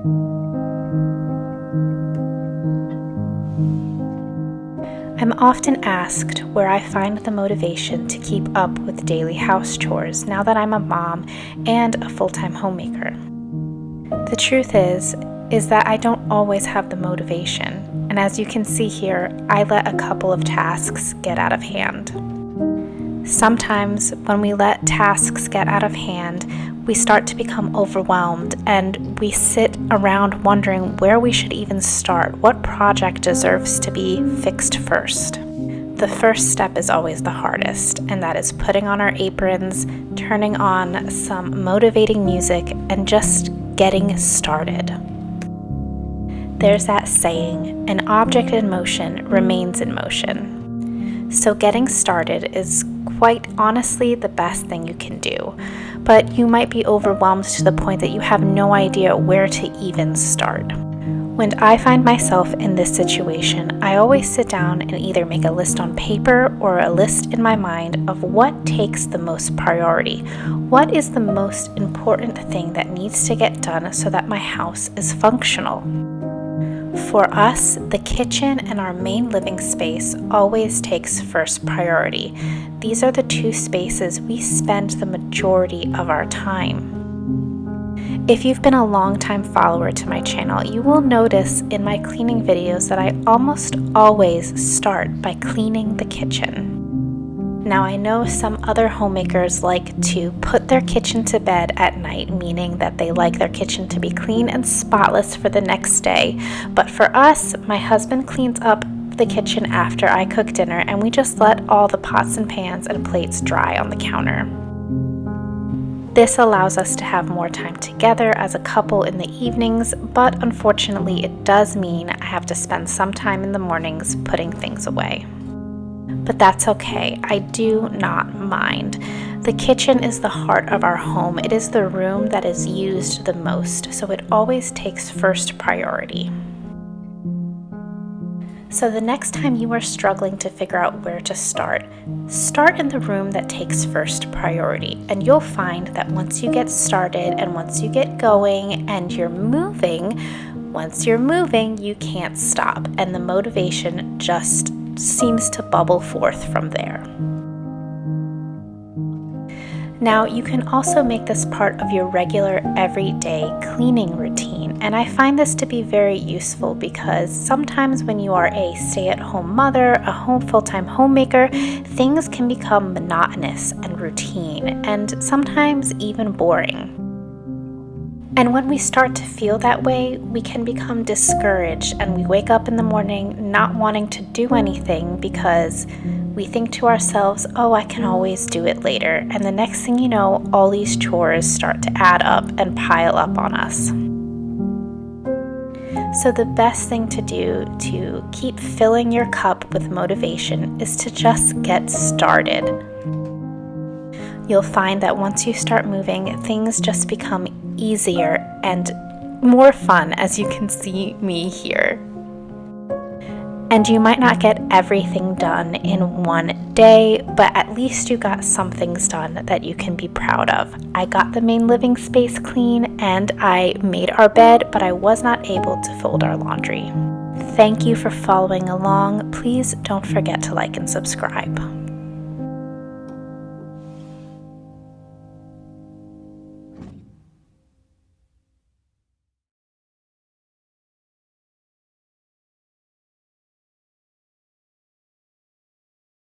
I'm often asked where I find the motivation to keep up with daily house chores now that I'm a mom and a full-time homemaker. The truth is that I don't always have the motivation, and as you can see here, I let a couple of tasks get out of hand. Sometimes when we let tasks get out of hand, we start to become overwhelmed and we sit around wondering where we should even start, what project deserves to be fixed first. The first step is always the hardest, and that is putting on our aprons, turning on some motivating music, and just getting started. There's that saying, an object in motion remains in motion. So getting started is quite honestly the best thing you can do, but you might be overwhelmed to the point that you have no idea where to even start. When I find myself in this situation, I always sit down and either make a list on paper or a list in my mind of what takes the most priority. What is the most important thing that needs to get done so that my house is functional? For us, the kitchen and our main living space always takes first priority. These are the two spaces we spend the majority of our time. If you've been a long-time follower to my channel, you will notice in my cleaning videos that I almost always start by cleaning the kitchen. Now, I know some other homemakers like to put their kitchen to bed at night, meaning that they like their kitchen to be clean and spotless for the next day. But for us, my husband cleans up the kitchen after I cook dinner, and we just let all the pots and pans and plates dry on the counter. This allows us to have more time together as a couple in the evenings, but unfortunately it does mean I have to spend some time in the mornings putting things away. But that's okay, I do not mind. The kitchen is the heart of our home. It is the room that is used the most, so it always takes first priority. So the next time you are struggling to figure out where to start in the room that takes first priority, and you'll find that once you get started and once you get going and you're moving, once you're moving, you can't stop, and the motivation just seems to bubble forth from there. Now, you can also make this part of your regular everyday cleaning routine, and I find this to be very useful because sometimes when you are a stay-at-home mother, a full-time homemaker, things can become monotonous and routine, and sometimes even boring. And when we start to feel that way, we can become discouraged and we wake up in the morning not wanting to do anything because we think to ourselves, oh, I can always do it later. And the next thing you know, all these chores start to add up and pile up on us. So the best thing to do to keep filling your cup with motivation is to just get started. You'll find that once you start moving, things just become easier and more fun, as you can see me here. And you might not get everything done in one day, but at least you got some things done that you can be proud of. I got the main living space clean and I made our bed, but I was not able to fold our laundry. Thank you for following along. Please don't forget to like and subscribe.